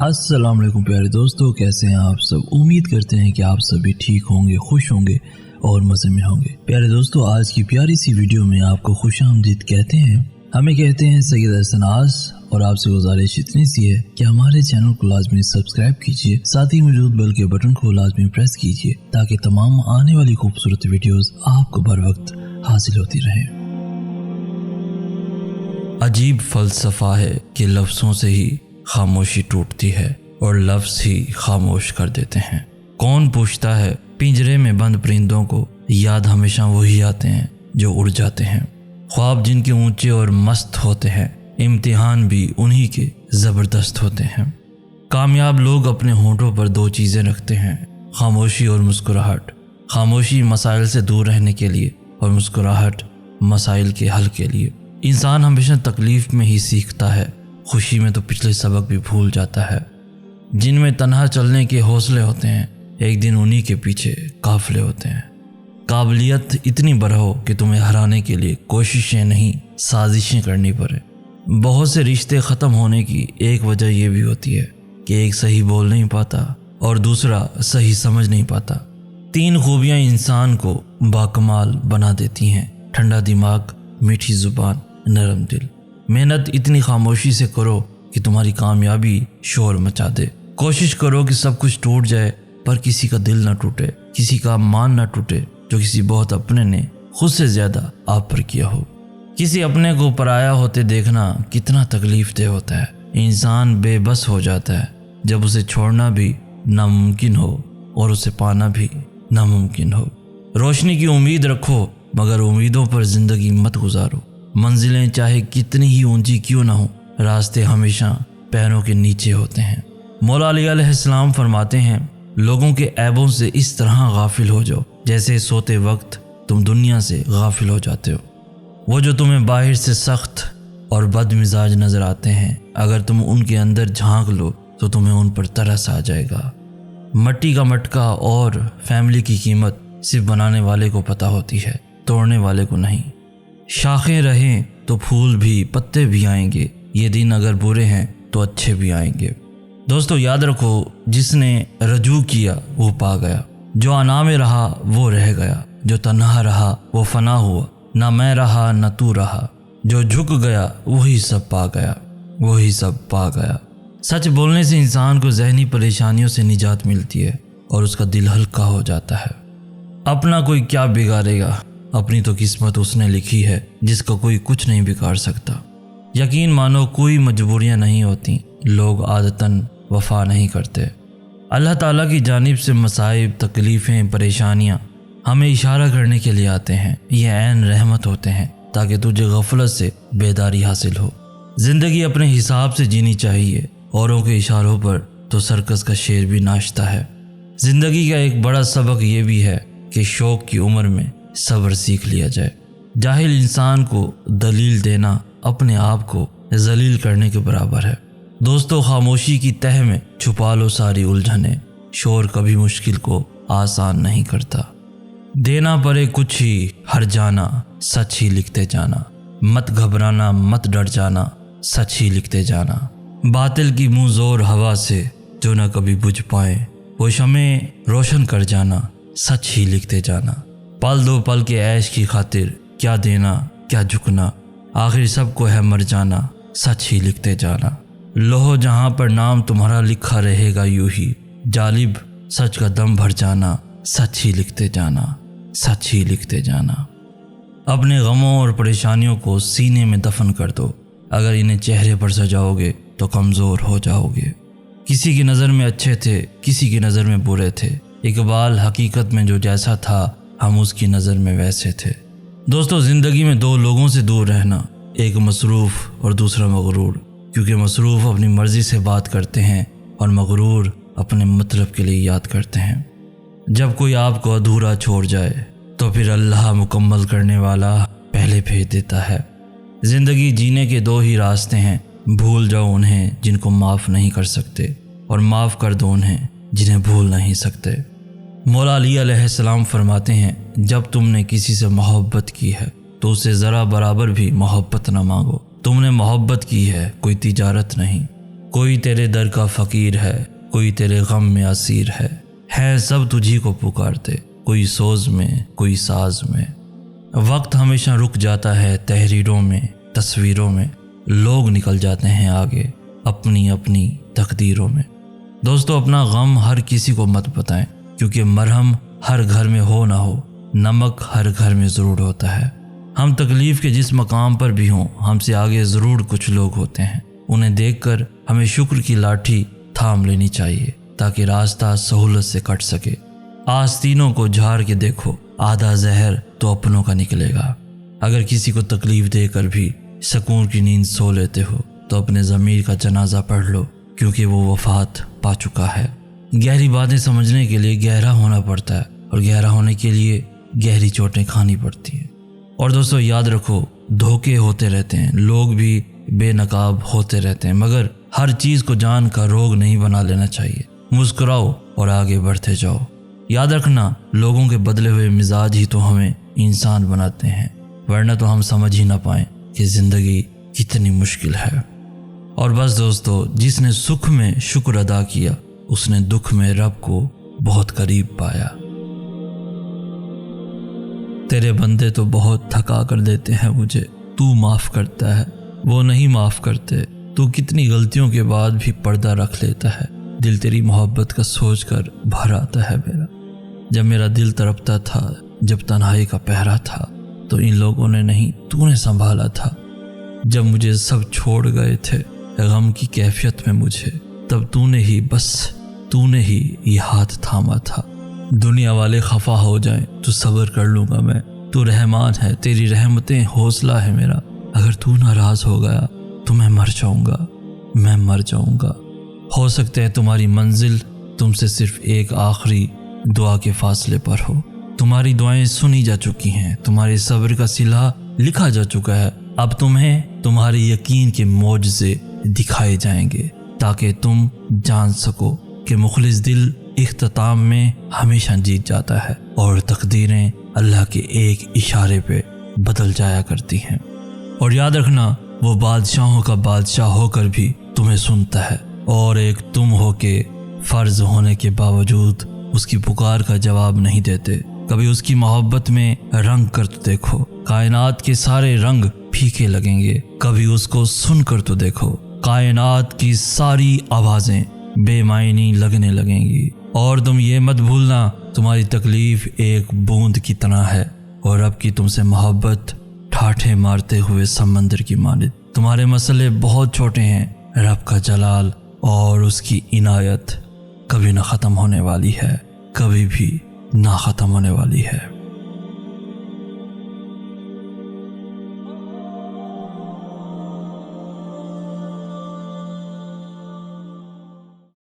अस्सलाम वालेकुम प्यारे दोस्तों, कैसे हैं आप सब। उम्मीद करते हैं कि आप सभी ठीक होंगे, खुश होंगे और मज़े में होंगे। प्यारे दोस्तों, आज की प्यारी सी वीडियो में आपको खुशामदीद कहते हैं। हमें कहते हैं सैयद अहसन आस, और आपसे गुजारिश इतनी सी है कि हमारे चैनल को लाजमी सब्सक्राइब कीजिए, साथ ही मौजूद बेल के बटन को लाजमी प्रेस कीजिए ताकि तमाम आने वाली खूबसूरत वीडियोस आपको बर वक्त हासिल होती रहें। अजीब फ़लसफ़ा है कि लफ्ज़ों से ही खामोशी टूटती है और लफ्ज़ ही खामोश कर देते हैं। कौन पूछता है पिंजरे में बंद परिंदों को, याद हमेशा वही आते हैं जो उड़ जाते हैं। ख्वाब जिनके ऊंचे और मस्त होते हैं, इम्तिहान भी उन्हीं के ज़बरदस्त होते हैं। कामयाब लोग अपने होंठों पर दो चीज़ें रखते हैं, खामोशी और मुस्कुराहट। खामोशी मसाइल से दूर रहने के लिए और मुस्कुराहट मसाइल के हल के लिए। इंसान हमेशा तकलीफ़ में ही सीखता है, खुशी में तो पिछले सबक भी भूल जाता है। जिनमें तन्हा चलने के हौसले होते हैं, एक दिन उन्हीं के पीछे काफ़िले होते हैं। काबिलियत इतनी बढ़ाओ कि तुम्हें हराने के लिए कोशिशें नहीं साजिशें करनी पड़े। बहुत से रिश्ते ख़त्म होने की एक वजह यह भी होती है कि एक सही बोल नहीं पाता और दूसरा सही समझ नहीं पाता। तीन खूबियाँ इंसान को बाकमाल बना देती हैं: ठंडा दिमाग, मीठी ज़ुबान, नरम दिल। मेहनत इतनी खामोशी से करो कि तुम्हारी कामयाबी शोर मचा दे। कोशिश करो कि सब कुछ टूट जाए पर किसी का दिल ना टूटे, किसी का मान ना टूटे जो किसी बहुत अपने ने खुद से ज़्यादा आप पर किया हो। किसी अपने को पराया होते देखना कितना तकलीफ दे होता है। इंसान बेबस हो जाता है जब उसे छोड़ना भी नामुमकिन हो और उसे पाना भी नामुमकिन हो। रोशनी की उम्मीद रखो मगर उम्मीदों पर ज़िंदगी मत गुजारो। मंजिलें चाहे कितनी ही ऊंची क्यों ना हो, रास्ते हमेशा पैरों के नीचे होते हैं। मौला अली अलैहिस्सलाम फरमाते हैं, लोगों के ऐबों से इस तरह गाफिल हो जाओ जैसे सोते वक्त तुम दुनिया से गाफिल हो जाते हो। वो जो तुम्हें बाहर से सख्त और बदमिजाज नज़र आते हैं, अगर तुम उनके अंदर झांक लो तो तुम्हें उन पर तरस आ जाएगा। मट्टी का मटका और फैमिली की कीमत सिर्फ बनाने वाले को पता होती है, तोड़ने वाले को नहीं। शाखें रहें तो फूल भी पत्ते भी आएंगे, ये दिन अगर बुरे हैं तो अच्छे भी आएंगे। दोस्तों याद रखो, जिसने रजू किया वो पा गया, जो अना में रहा वो रह गया, जो तन्हा रहा वो फना हुआ, ना मैं रहा ना तू रहा, जो झुक गया वही सब पा गया, वही सब पा गया। सच बोलने से इंसान को ज़हनी परेशानियों से निजात मिलती है और उसका दिल हल्का हो जाता है। अपना कोई क्या बिगाड़ेगा, अपनी तो किस्मत उसने लिखी है जिसका कोई कुछ नहीं बिगाड़ सकता। यकीन मानो कोई मजबूरियां नहीं होती, लोग आदतन वफा नहीं करते। अल्लाह ताला की जानिब से मसाइब, तकलीफ़ें, परेशानियां हमें इशारा करने के लिए आते हैं। ये ऐन रहमत होते हैं ताकि तुझे गफलत से बेदारी हासिल हो। ज़िंदगी अपने हिसाब से जीनी चाहिए, औरों के इशारों पर तो सर्कस का शेर भी नाचता है। ज़िंदगी का एक बड़ा सबक ये भी है कि शौक़ की उम्र में सब्र सीख लिया जाए। जाहिल इंसान को दलील देना अपने आप को जलील करने के बराबर है। दोस्तों, खामोशी की तह में छुपा लो सारी उलझने, शोर कभी मुश्किल को आसान नहीं करता। देना पड़े कुछ ही हर जाना, सच ही लिखते जाना। मत घबराना, मत डर जाना, सच ही लिखते जाना। बातिल की मुँह जोर हवा से जो न कभी बुझ पाए, वो शमें रोशन कर जाना, सच ही लिखते जाना। पल दो पल के ऐश की खातिर क्या देना क्या झुकना, आखिर सबको है मर जाना, सच ही लिखते जाना। लोहो जहाँ पर नाम तुम्हारा लिखा रहेगा यूं ही, जालिब सच का दम भर जाना, सच ही लिखते जाना, सच ही लिखते जाना। अपने गमों और परेशानियों को सीने में दफन कर दो, अगर इन्हें चेहरे पर सजाओगे तो कमज़ोर हो जाओगे। किसी की नज़र में अच्छे थे, किसी की नज़र में बुरे थे। इकबाल हकीकत में जो जैसा था हम उसकी नज़र में वैसे थे। दोस्तों, ज़िंदगी में दो लोगों से दूर रहना, एक मसरूफ़ और दूसरा मगरूर, क्योंकि मसरूफ़ अपनी मर्ज़ी से बात करते हैं और मगरूर अपने मतलब के लिए याद करते हैं। जब कोई आपको अधूरा छोड़ जाए तो फिर अल्लाह मुकम्मल करने वाला पहले भेज देता है। ज़िंदगी जीने के दो ही रास्ते हैं, भूल जाओ उन्हें जिनको माफ़ नहीं कर सकते और माफ़ कर दो उन्हें जिन्हें भूल नहीं सकते। मौला अली अलैहिस्सलाम फरमाते हैं, जब तुमने किसी से मोहब्बत की है तो उससे ज़रा बराबर भी मोहब्बत न मांगो। तुमने मोहब्बत की है, कोई तिजारत नहीं। کوئی تیرے در کا فقیر ہے، کوئی تیرے غم میں اسیر ہے سب تجھی کو پکارتے، کوئی سوز میں کوئی ساز میں۔ وقت ہمیشہ رک جاتا ہے تحریروں میں، تصویروں میں، لوگ نکل جاتے ہیں آگے اپنی اپنی تقدیروں میں۔ دوستو اپنا غم ہر کسی کو مت بتائیں، کیونکہ مرہم ہر گھر میں ہو نہ ہو، نمک ہر گھر میں ضرور ہوتا ہے۔ ہم تکلیف کے جس مقام پر بھی ہوں، ہم سے آگے ضرور کچھ لوگ ہوتے ہیں، انہیں دیکھ کر ہمیں شکر کی لاٹھی تھام لینی چاہیے تاکہ راستہ سہولت سے کٹ سکے۔ آستینوں کو جھاڑ کے دیکھو، آدھا زہر تو اپنوں کا نکلے گا۔ اگر کسی کو تکلیف دے کر بھی سکون کی نیند سو لیتے ہو تو اپنے ضمیر کا جنازہ پڑھ لو، کیونکہ وہ وفات پا چکا ہے۔ گہری باتیں سمجھنے کے لیے گہرا ہونا پڑتا ہے، اور گہرا ہونے کے لیے گہری چوٹیں کھانی پڑتی ہیں۔ اور دوستو یاد رکھو، دھوکے ہوتے رہتے ہیں، لوگ بھی بے نقاب ہوتے رہتے ہیں، مگر ہر چیز کو جان کا روگ نہیں بنا لینا چاہیے۔ مسکراؤ اور آگے بڑھتے جاؤ۔ یاد رکھنا، لوگوں کے بدلے ہوئے مزاج ہی تو ہمیں انسان بناتے ہیں، ورنہ تو ہم سمجھ ہی نہ پائیں کہ زندگی کتنی مشکل ہے۔ اور بس دوستو، جس نے سکھ میں شکر ادا کیا، اس نے دکھ میں رب کو بہت قریب پایا۔ تیرے بندے تو بہت تھکا کر دیتے ہیں مجھے، تو معاف کرتا ہے، وہ نہیں معاف کرتے۔ تو کتنی غلطیوں کے بعد بھی پردہ رکھ لیتا ہے، دل تیری محبت کا سوچ کر بھر آتا ہے میرا۔ جب میرا دل تڑپتا تھا، جب تنہائی کا پہرا تھا، تو ان لوگوں نے نہیں، تو نے سنبھالا تھا۔ جب مجھے سب چھوڑ گئے تھے غم کی کیفیت میں مجھے، تب تو نے ہی یہ ہاتھ تھاما تھا۔ دنیا والے خفا ہو جائیں تو صبر کر لوں گا میں، تو رحمان ہے، تیری رحمتیں حوصلہ ہے میرا۔ اگر تو ناراض ہو گیا تو میں مر جاؤں گا۔ ہو سکتا ہے تمہاری منزل تم سے صرف ایک آخری دعا کے فاصلے پر ہو۔ تمہاری دعائیں سنی جا چکی ہیں، تمہارے صبر کا صلہ لکھا جا چکا ہے۔ اب تمہیں تمہارے یقین کے معجزے دکھائے جائیں گے، تاکہ تم جان سکو کہ مخلص دل اختتام میں ہمیشہ جیت جاتا ہے، اور تقدیریں اللہ کے ایک اشارے پہ بدل جایا کرتی ہیں۔ اور یاد رکھنا، وہ بادشاہوں کا بادشاہ ہو کر بھی تمہیں سنتا ہے، اور ایک تم ہو کے فرض ہونے کے باوجود اس کی پکار کا جواب نہیں دیتے۔ کبھی اس کی محبت میں رنگ کر تو دیکھو، کائنات کے سارے رنگ پھیکے لگیں گے۔ کبھی اس کو سن کر تو دیکھو، کائنات کی ساری آوازیں بے معنی لگنے لگیں گی۔ اور تم یہ مت بھولنا، تمہاری تکلیف ایک بوند کی طرح ہے، اور رب کی تم سے محبت ٹھاٹھے مارتے ہوئے سمندر کی مانند۔ تمہارے مسئلے بہت چھوٹے ہیں، رب کا جلال اور اس کی عنایت کبھی نہ ختم ہونے والی ہے، کبھی بھی نہ ختم ہونے والی ہے۔